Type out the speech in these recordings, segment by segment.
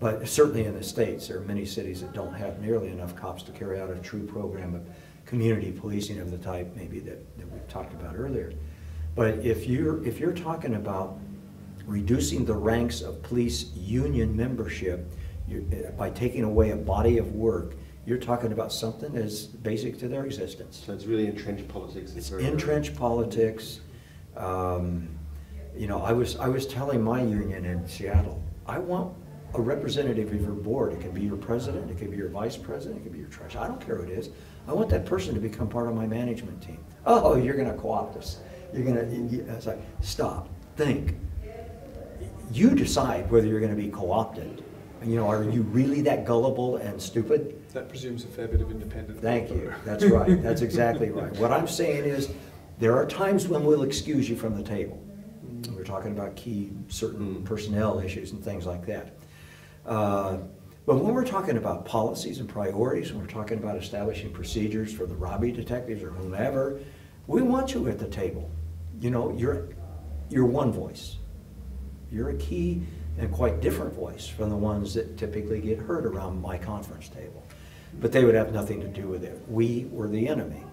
But certainly in the States, there are many cities that don't have nearly enough cops to carry out a true program of community policing of the type maybe that we've talked about earlier. But if you're talking about reducing the ranks of police union membership by taking away a body of work, you're talking about something as basic to their existence. So it's really entrenched politics. It's entrenched politics. You know, I was telling my union in Seattle, I want a representative of your board. It can be your president, it can be your vice president, it can be your treasurer. I don't care who it is. I want that person to become part of my management team. Oh, you're going to co-opt us. You're going to. It's like, stop. Think. You decide whether you're going to be co-opted. You know, are you really that gullible and stupid? That presumes a fair bit of independence. Thank you. That's right. That's exactly right. What I'm saying is, there are times when we'll excuse you from the table. We're talking about key certain personnel issues and things like that. But when we're talking about policies and priorities, and we're talking about establishing procedures for the robbery detectives or whomever, we want you at the table. You know, you're one voice. You're a key and quite different voice from the ones that typically get heard around my conference table. But they would have nothing to do with it. We were the enemy.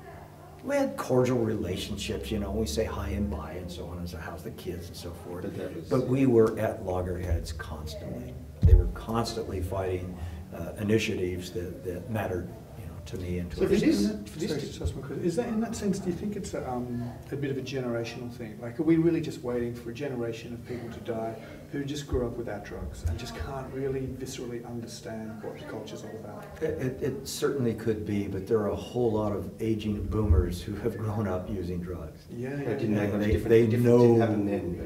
We had cordial relationships, you know, we say hi and bye and so on, and so how's the kids and so forth. But we were at loggerheads constantly. They were constantly fighting initiatives that mattered, you know, to me and to others. Is that in that sense, do you think it's a bit of a generational thing? Like, are we really just waiting for a generation of people to die who just grew up without drugs and just can't really viscerally understand what the culture's all about? It certainly could be, but there are a whole lot of aging boomers who have grown up using drugs. Yeah. They know.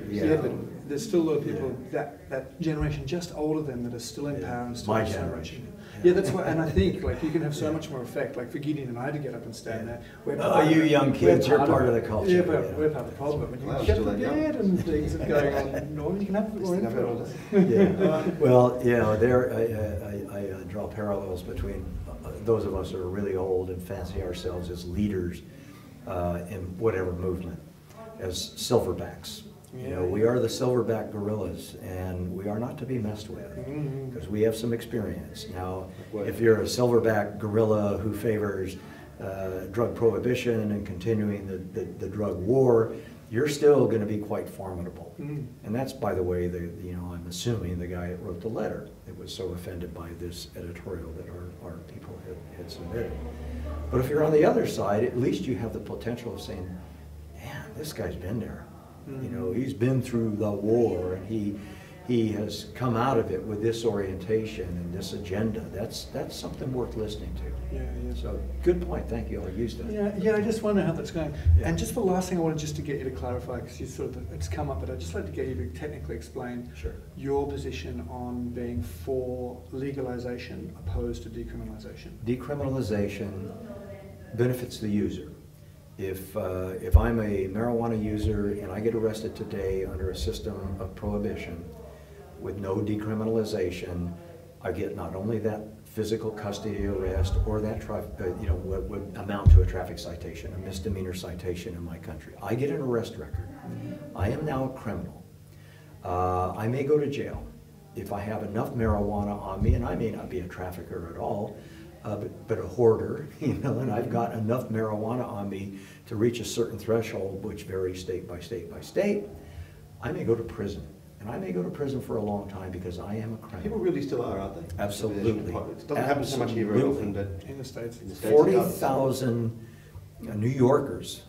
Yeah, but there's still a lot of people that generation just older than that are still in power and still My in generation. Yeah, that's why, and I think like you can have so much more effect. Like for Gideon and I to get up and stand there. Oh, you young kids, you're part of the culture. Yeah, but we're part of the problem. When you get the bed and things are going on, Norman, you can have more influence. Yeah. Well, you know, I draw parallels between those of us who are really old and fancy ourselves as leaders in whatever movement, as silverbacks. You know, we are the silverback gorillas, and we are not to be messed with because we have some experience. Now, if you're a silverback gorilla who favors drug prohibition and continuing the drug war, you're still going to be quite formidable. And that's, by the way, I'm assuming the guy that wrote the letter that was so offended by this editorial that our people had submitted. But if you're on the other side, at least you have the potential of saying, man, this guy's been there. You know, he's been through the war, and he has come out of it with this orientation and this agenda. That's something worth listening to. Yeah. So good point. Thank you. I'll use that. Yeah. I just wonder how that's going. Yeah. And just the last thing I wanted just to get you to clarify, because you sort of it's come up, but I'd just like to get you to technically explain your position on being for legalization opposed to decriminalization. Decriminalization benefits the user. If I'm a marijuana user and I get arrested today under a system of prohibition with no decriminalization, I get not only that physical custody arrest or that what would amount to a traffic citation, a misdemeanor citation in my country. I get an arrest record. I am now a criminal. I may go to jail if I have enough marijuana on me, and I may not be a trafficker at all. But a hoarder, you know, and I've got enough marijuana on me to reach a certain threshold, which varies state by state by state, I may go to prison. And I may go to prison for a long time because I am a criminal. People really still are, aren't they? Absolutely. It doesn't happen so much here very often, but in the States. 40,000 New Yorkers,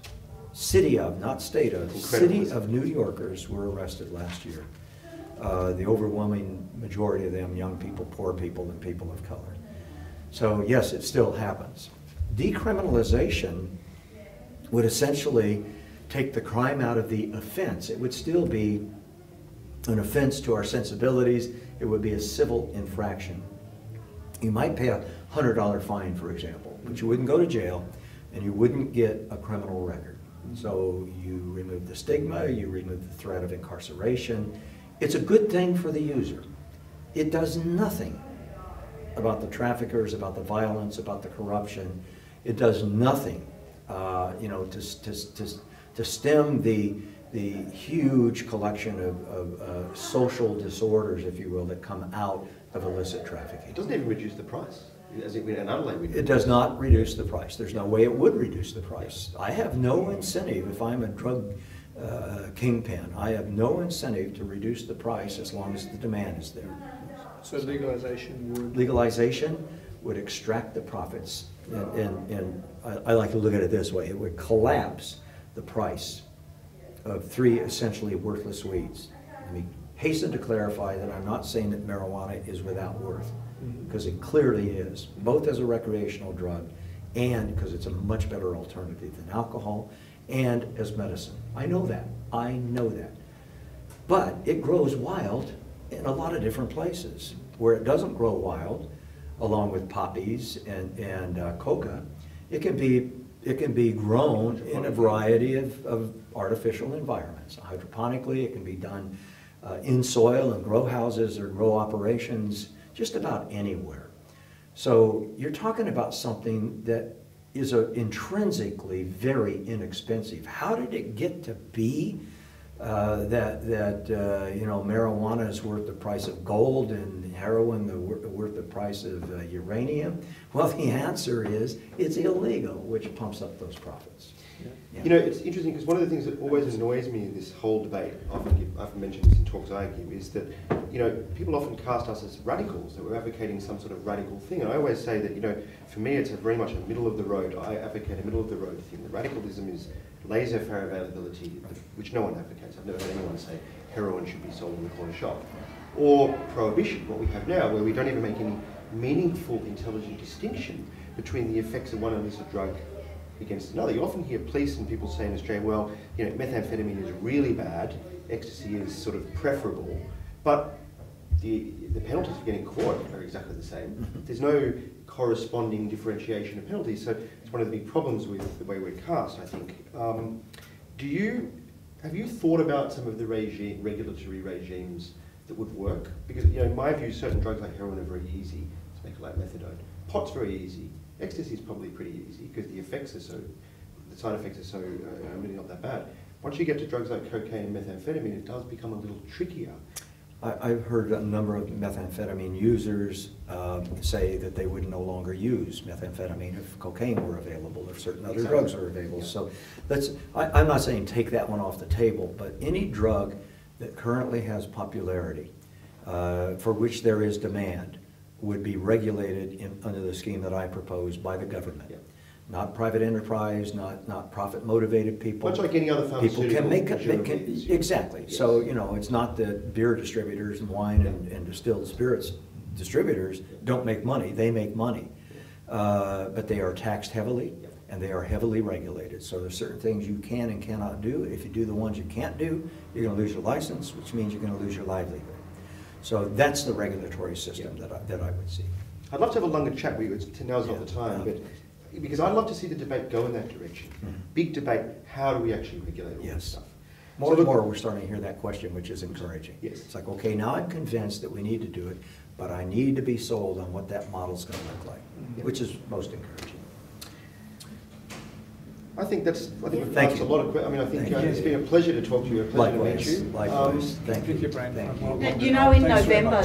city of, not state of, city of New Yorkers were arrested last year. The overwhelming majority of them young people, poor people, and people of color. So yes, it still happens. Decriminalization would essentially take the crime out of the offense. It would still be an offense to our sensibilities. It would be a civil infraction. You might pay a $100 fine, for example, but you wouldn't go to jail and you wouldn't get a criminal record. So you remove the stigma, you remove the threat of incarceration. It's a good thing for the user. It does nothing about the traffickers, about the violence, about the corruption. It does nothing, to stem the the huge collection of social disorders, if you will, that come out of illicit trafficking. It doesn't even reduce the price. As in Adelaide, it does not reduce the price. There's no way it would reduce the price. I have no incentive, if I'm a drug kingpin, I have no incentive to reduce the price as long as the demand is there. So legalization would? Legalization would extract the profits. And I like to look at it this way. It would collapse the price of 3 essentially worthless weeds. Let me hasten to clarify that I'm not saying that marijuana is without worth, because it clearly is, both as a recreational drug and because it's a much better alternative than alcohol and as medicine. I know that. I know that. But it grows wild in a lot of different places. Where it doesn't grow wild, along with poppies and coca, it can be grown in a variety of artificial environments. Hydroponically, it can be done in soil and grow houses or grow operations, just about anywhere. So you're talking about something that is intrinsically very inexpensive. How did it get to be that marijuana is worth the price of gold and heroin worth the price of uranium? Well, the answer is it's illegal, which pumps up those profits. Yeah. You know, it's interesting because one of the things that always annoys me in this whole debate, I've mentioned this in talks I give, is that, you know, people often cast us as radicals, that we're advocating some sort of radical thing. And I always say that, you know, for me it's very much a middle of the road. I advocate a middle of the road thing. The radicalism is laissez-faire availability, which no one advocates. I've never heard anyone say heroin should be sold in the corner shop. Or prohibition, what we have now, where we don't even make any meaningful, intelligent distinction between the effects of one illicit drug against another. You often hear police and people say in Australia, well, you know, methamphetamine is really bad, ecstasy is sort of preferable, but the penalties for getting caught are exactly the same. There's no corresponding differentiation of penalties, so it's one of the big problems with the way we're cast, I think. Have you thought about some of the regulatory regimes that would work? Because, you know, in my view, certain drugs like heroin are very easy to make, like methadone. Pot's very easy. Ecstasy is probably pretty easy because the side effects are so really not that bad. Once you get to drugs like cocaine and methamphetamine, it does become a little trickier. I've heard a number of methamphetamine users say that they would no longer use methamphetamine if cocaine were available, if certain other drugs were available. Yeah. So I'm not saying take that one off the table, but any drug that currently has popularity, for which there is demand, would be regulated under the scheme that I propose by the government. Yeah. Not private enterprise, not profit-motivated people. Much like any other pharmaceutical. People can make it, exactly. Yes. So, you know, it's not that beer distributors and wine and distilled spirits distributors don't make money. They make money. But they are taxed heavily, and they are heavily regulated. So there's certain things you can and cannot do. If you do the ones you can't do, you're going to lose your license, which means you're going to lose your livelihood. So that's the regulatory system that I would see. I'd love to have a longer chat with you. Now's not the time, but because I'd love to see the debate go in that direction. Big debate. How do we actually regulate all this stuff? More and more, we're starting to hear that question, which is encouraging. Yes. It's like, okay, now I'm convinced that we need to do it, but I need to be sold on what that model's going to look like, which is most encouraging. I think we've asked a lot of questions. I mean, I think it's been a pleasure to talk to you, a pleasure to meet you. Likewise. Thank you. Thank you, Brandon. You know, in November,